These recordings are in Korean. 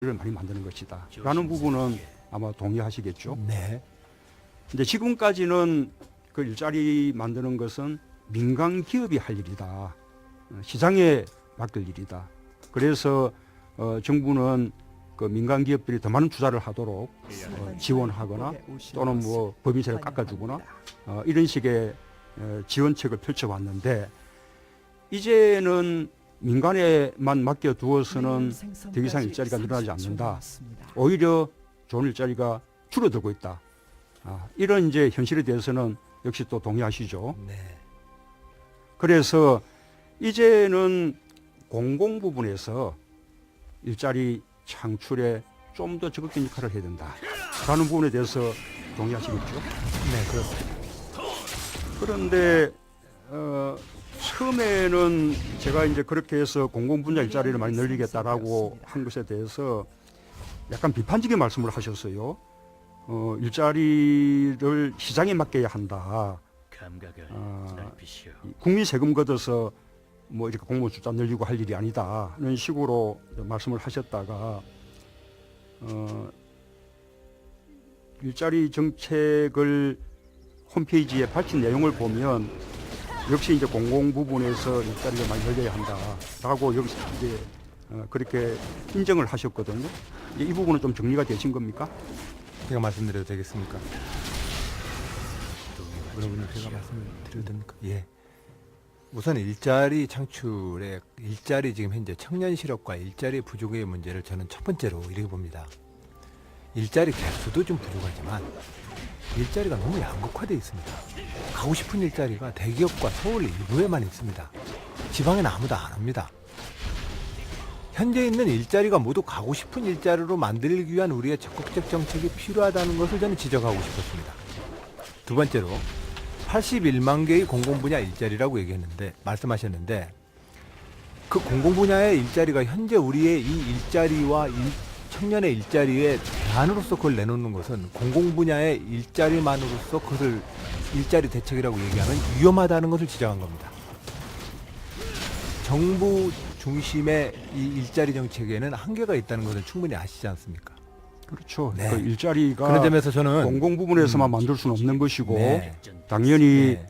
를 많이 만드는 것이다 라는 부분은 아마 동의하시겠죠. 네. 근데 지금까지는 그 일자리 만드는 것은 민간 기업이 할 일이다. 시장에 맡길 일이다. 그래서 정부는 그 민간 기업들이 더 많은 투자를 하도록 지원하거나 또는 뭐 법인세를 깎아주거나 이런 식의 지원책을 펼쳐왔는데 이제는 민간에만 맡겨두어서는 더 이상 일자리가 늘어나지 않는다. 오히려 좋은 일자리가 줄어들고 있다. 이런 이제 현실에 대해서는 역시 또 동의하시죠. 네. 그래서 이제는 공공 부분에서 일자리 창출에 좀 더 적극적인 역할을 해야 된다. 라는 부분에 대해서 동의하시겠죠. 네, 그렇습니다. 그런데 처음에는 제가 이제 그렇게 해서 공공 분야 일자리를 많이 늘리겠다라고 한 것에 대해서 약간 비판적인 말씀을 하셨어요. 일자리를 시장에 맡겨야 한다. 국민 세금 걷어서 뭐 이렇게 공무원 숫자 늘리고 할 일이 아니다. 이런 식으로 말씀을 하셨다가 일자리 정책을 홈페이지에 밝힌 내용을 보면 역시 이제 공공 부분에서 일자리를 많이 늘려야 한다라고 여기서 이제 그렇게 인정을 하셨거든요. 이 부분은 좀 정리가 되신 겁니까? 제가 말씀드려도 되겠습니까? 여러분들 제가 말씀드려도 됩니까? 예. 우선 일자리 창출에 일자리 지금 현재 청년 실업과 일자리 부족의 문제를 저는 첫 번째로 이렇게 봅니다. 일자리 개수도 좀 부족하지만 일자리가 너무 양극화되어 있습니다. 가고 싶은 일자리가 대기업과 서울 일부에만 있습니다. 지방에는 아무도 안 합니다. 현재 있는 일자리가 모두 가고 싶은 일자리로 만들기 위한 우리의 적극적 정책이 필요하다는 것을 저는 지적하고 싶었습니다. 두 번째로 81만 개의 공공분야 일자리라고 얘기했는데 말씀하셨는데 그 공공분야의 일자리가 현재 우리의 이 일자리와 청년의 일자리에 대안으로서 그걸 내놓는 것은 공공분야의 일자리만으로서 그것을 일자리 대책이라고 얘기하면 위험하다는 것을 지적한 겁니다. 정부 중심의 이 일자리 정책에는 한계가 있다는 것을 충분히 아시지 않습니까? 그렇죠. 네. 그 일자리가 그런 점에서 저는 공공 부분에서만 만들 수는 없는 것이고 네. 당연히 네.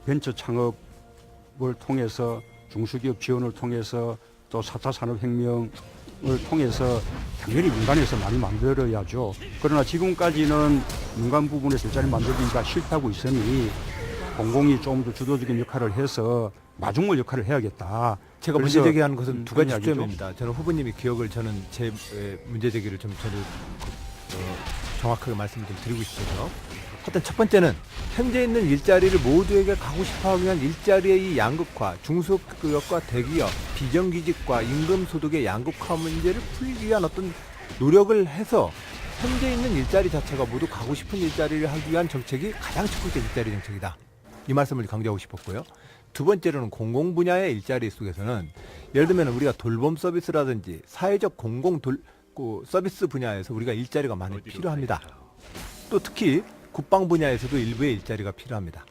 벤처 창업을 통해서 중소기업 지원을 통해서 또 4차 산업혁명을 통해서 당연히 민간에서 많이 만들어야죠. 그러나 지금까지는 민간 부분에서 일자리 만들기가 싫다고 있으니 공공이 좀 더 주도적인 역할을 해서 마중물 역할을 해야겠다. 제가 문제 제기하는 것은 두 가지 이야기죠. 지점입니다. 저는 후보님이 기억을 제 문제 제기를 좀 정확하게 말씀을 좀 드리고 싶어서 일단 첫 번째는 현재 있는 일자리를 모두에게 가고 싶어하기 위한 일자리의 이 양극화, 중소기업과 대기업, 비정규직과 임금 소득의 양극화 문제를 풀기 위한 어떤 노력을 해서 현재 있는 일자리 자체가 모두 가고 싶은 일자리를 하기 위한 정책이 가장 적극적 일자리 정책이다. 이 말씀을 강조하고 싶었고요. 두 번째로는 공공 분야의 일자리 속에서는 예를 들면 우리가 돌봄 서비스라든지 사회적 공공 서비스 분야에서 우리가 일자리가 많이 필요합니다. 또 특히 국방 분야에서도 일부의 일자리가 필요합니다.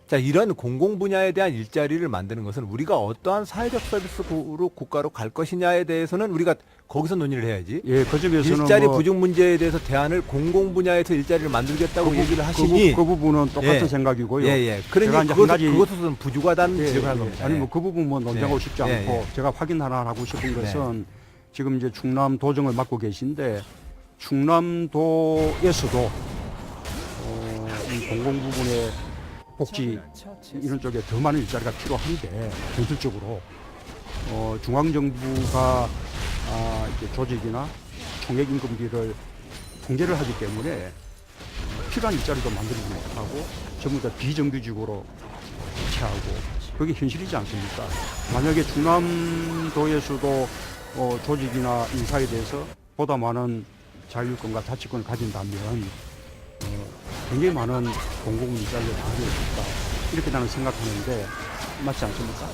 자, 이런 공공 분야에 대한 일자리를 만드는 것은 우리가 어떠한 사회적 서비스로 국가로 갈 것이냐에 대해서는 우리가 거기서 논의를 해야지. 예, 그 점에서는 일자리 부족 문제에 대해서 대안을 공공 분야에서 일자리를 만들겠다고 얘기를 하시니 그 부분은 똑같은 생각이고요. 예. 그러니까 그것은 부족하다는 지적을 한 겁니다. 아니 뭐 그 부분 뭐 논쟁하고 싶지 않고 제가 확인 하나 하고 싶은 것은 지금 이제 충남 도정을 맡고 계신데 충남도에서도 이 공공 부분에 복지 이런 쪽에 더 많은 일자리가 필요한데 현실적으로 중앙정부가 이제 조직이나 총액임금비를 통제를 하기 때문에 필요한 일자리도 만들지 못하고 전부 다 비정규직으로 대체하고 그게 현실이지 않습니까? 만약에 충남도에서도 조직이나 인사에 대해서 보다 많은 자율권과 자치권을 가진다면 굉장히 많은 공공 일자리를 가질 수 있다. 이렇게 나는 생각하는데 맞지 않습니까?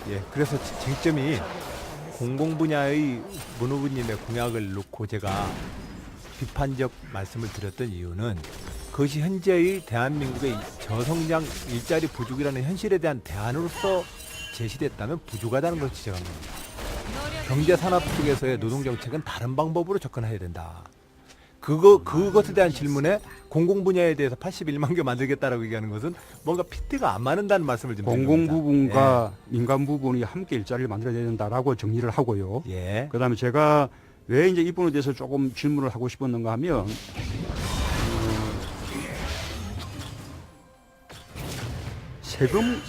예. 그래서 쟁점이 공공 분야의 문 후보님의 공약을 놓고 제가 비판적 말씀을 드렸던 이유는 그것이 현재의 대한민국의 저성장 일자리 부족이라는 현실에 대한 대안으로서 제시됐다면 부족하다는 걸 지적한 겁니다. 경제 산업 쪽에서의 노동 정책은 다른 방법으로 접근해야 된다. 그것에 대한 질문에 공공 분야에 대해서 81만 개 만들겠다라고 얘기하는 것은 뭔가 피트가 안 맞는다는 말씀을 좀 드립니다. 공공 부분과 민간 부분이 함께 일자리를 만들어야 된다라고 정리를 하고요. 예. 그다음에 제가 왜 이제 이 부분에 대해서 조금 질문을 하고 싶었는가 하면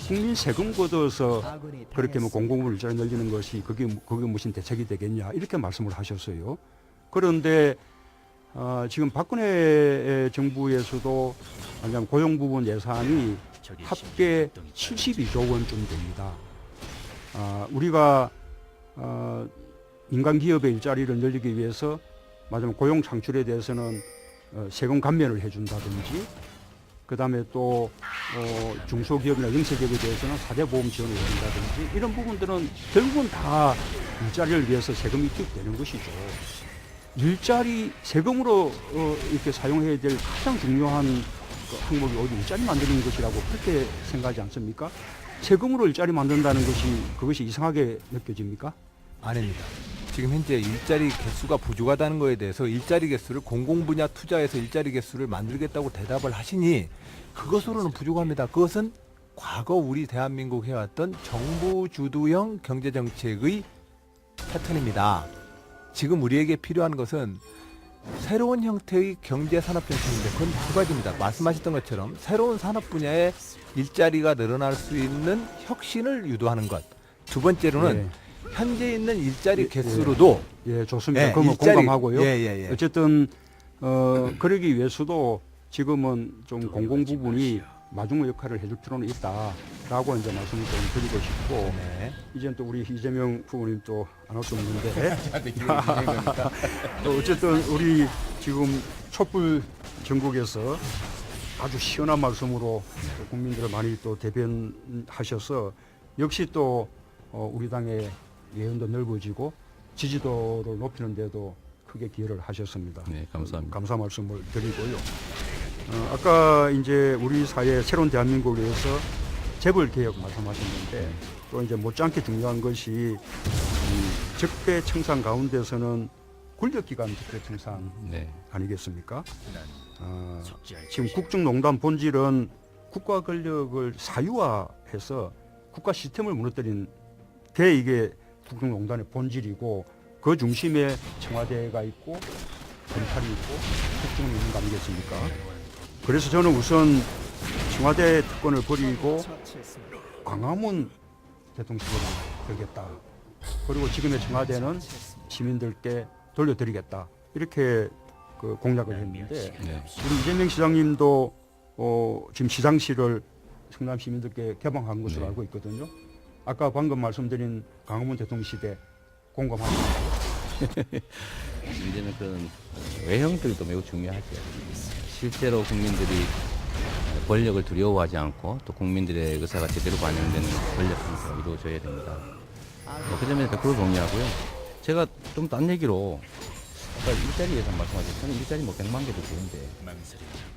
국민 세금 걷어서 그렇게 뭐 공공부문 일자리 늘리는 것이 그게 무슨 대책이 되겠냐 이렇게 말씀을 하셨어요. 그런데 지금 박근혜 정부에서도 왜냐하면 고용 부분 예산이 합계 72조 원쯤 됩니다. 우리가 민간 기업의 일자리를 늘리기 위해서 맞으면 고용 창출에 대해서는 세금 감면을 해준다든지, 그 다음에 또 중소기업이나 영세기업에 대해서는 사대보험 지원을 해준다든지 이런 부분들은 결국은 다 일자리를 위해서 세금이 투입되는 것이죠. 일자리 세금으로 이렇게 사용해야 될 가장 중요한 그 항목이 어디 일자리 만드는 것이라고 그렇게 생각하지 않습니까? 세금으로 일자리 만든다는 그것이 이상하게 느껴집니까? 아닙니다. 지금 현재 일자리 개수가 부족하다는 거에 대해서 일자리 개수를 공공 분야 투자해서 일자리 개수를 만들겠다고 대답을 하시니 그것으로는 부족합니다. 그것은 과거 우리 대한민국 해왔던 정부 주도형 경제 정책의 패턴입니다. 지금 우리에게 필요한 것은 새로운 형태의 경제 산업 정책인데 그건 두 가지입니다. 말씀하셨던 것처럼 새로운 산업 분야에 일자리가 늘어날 수 있는 혁신을 유도하는 것. 두 번째로는 현재 있는 일자리 개수로도 좋습니다. 그건 공감하고요. 예. 어쨌든 그러기 위해서도 지금은 좀 공공 부분이 마중물 역할을 해줄 필요는 있다라고 이제 말씀을 좀 드리고 싶고, 이제는 또 우리 이재명 후보님 또 안 할 수 없는데 또 어쨌든 우리 지금 촛불 전국에서 아주 시원한 말씀으로 또 국민들을 많이 또 대변하셔서 역시 또 우리 당의 예언도 넓어지고 지지도를 높이는 데도 크게 기여를 하셨습니다. 네, 감사합니다. 감사 말씀을 드리고요. 아까 이제 우리 사회 새로운 대한민국을 위해서 재벌 개혁 말씀하셨는데 또 이제 못지않게 중요한 것이 적폐 청산 가운데서는 권력기관 적폐 청산 아니겠습니까? 지금 국정농단 본질은 국가 권력을 사유화해서 국가 시스템을 무너뜨린 게 이게 국정농단의 본질이고, 그 중심에 청와대가 있고 검찰이 있고 국정이 있는 거 아니겠습니까? 그래서 저는 우선 청와대 특권을 버리고 광화문 대통령실을 들겠다. 그리고 지금의 청와대는 시민들께 돌려드리겠다. 이렇게 그 공약을 했는데 우리 이재명 시장님도 지금 시장실을 성남 시민들께 개방한 것으로 알고 있거든요. 아까 방금 말씀드린 광화문 대통령실에 공감합니다. 이제는 그런 외형들도 매우 중요하죠. 실제로 국민들이 권력을 두려워하지 않고 또 국민들의 의사가 제대로 반영되는 권력 행사가 이루어져야 됩니다. 그 점에서 100% 동의하고요. 제가 좀 딴 얘기로 아까 일자리 예산 말씀하셨죠. 저는 일자리 뭐 100만 개도 좋은데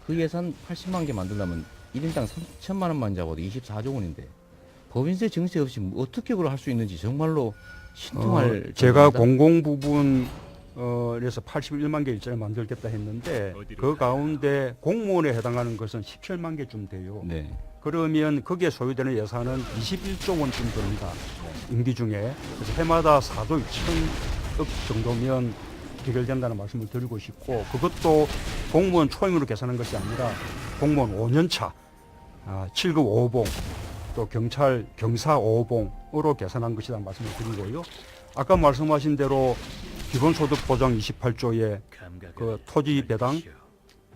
그 예산 80만 개 만들려면 1인당 3천만 원만 잡아도 24조 원인데 법인세 증세 없이 어떻게 그걸 할 수 있는지 정말로 신통할 제가 공공 부분에서 81만 개 일자리 만들겠다 했는데 그 가운데 공무원에 해당하는 것은 17만 개쯤 돼요. 그러면 거기에 소요되는 예산은 21조 원쯤 됩니다. 임기 중에. 그래서 해마다 4조 2천억 정도면 해결된다는 말씀을 드리고 싶고, 그것도 공무원 초임으로 계산한 것이 아니라 공무원 5년차 7급 5봉 또 경찰 경사 5봉으로 계산한 것이라는 말씀을 드리고요. 아까 말씀하신 대로 기본소득 보장 28조에 그 토지 배당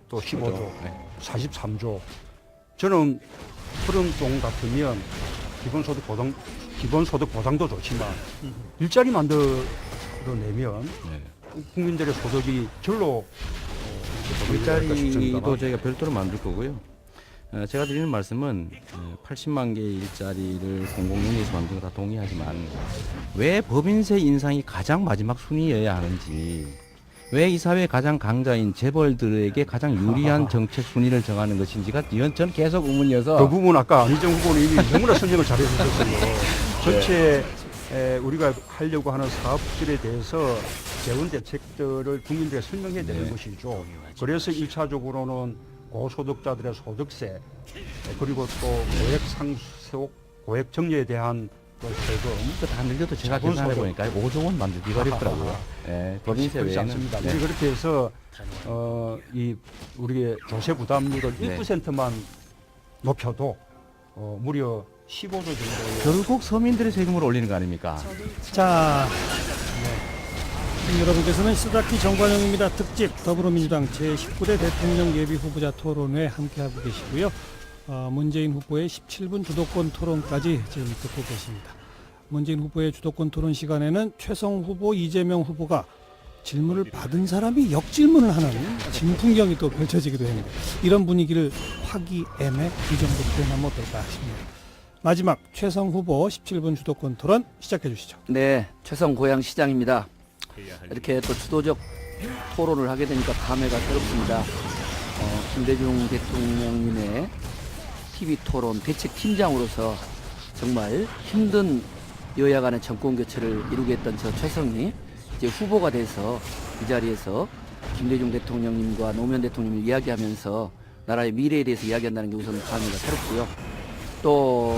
또 15조, 43조. 저는 그런 돈 같으면 기본소득 보장도 좋지만 일자리 만들어내면 국민들의 소득이 절로 일자리도 저희가 별도로 만들 거고요. 제가 드리는 말씀은 80만 개의 일자리를 공공연히에서 만드는 거 다 동의하지만 왜 법인세 인상이 가장 마지막 순위여야 하는지, 왜 이 사회의 가장 강자인 재벌들에게 가장 유리한 정책 순위를 정하는 것인지가 저는 계속 의문이어서 그 부분 아까 안희정 후보님이 너무나 설명을 잘 해주셨어요. 전체 우리가 하려고 하는 사업들에 대해서 재원 대책들을 국민들에게 설명해야 되는 네. 것이죠. 그래서 1차적으로는 고소득자들의 소득세, 그리고 또 고액 상속, 고액 정려에 대한 그 세금, 다 늘려도 제가 자본 계산해 소득. 보니까 5조 원 만들기가 어렵더라고요. 예, 법인세 그렇지 외에는. 않습니다. 네. 우리 그렇게 해서 이 우리의 조세 부담률을 네. 1%만 높여도 무려 15조 정도의 결국 서민들의 세금을 올리는 거 아닙니까? 자, 여러분께서는 스다키 정관용입니다. 특집 더불어민주당 제19대 대통령 예비 후보자 토론회 함께하고 계시고요. 문재인 후보의 17분 주도권 토론까지 지금 듣고 계십니다. 문재인 후보의 주도권 토론 시간에는 최성 후보, 이재명 후보가 질문을 받은 사람이 역질문을 하는 진풍경이 또 펼쳐지기도 합니다. 이런 분위기를 화기애애 이 정도 표현하면 어떨까 싶습니다. 마지막 최성 후보 17분 주도권 토론 시작해 주시죠. 네, 최성 고양시장입니다. 이렇게 또 주도적 토론을 하게 되니까 감회가 새롭습니다. 김대중 대통령님의 TV 토론 대책팀장으로서 정말 힘든 여야 간의 정권 교체를 이루게 했던 저 최성이 이제 후보가 돼서 이 자리에서 김대중 대통령님과 노무현 대통령을 이야기하면서 나라의 미래에 대해서 이야기한다는 게 우선 감회가 새롭고요. 또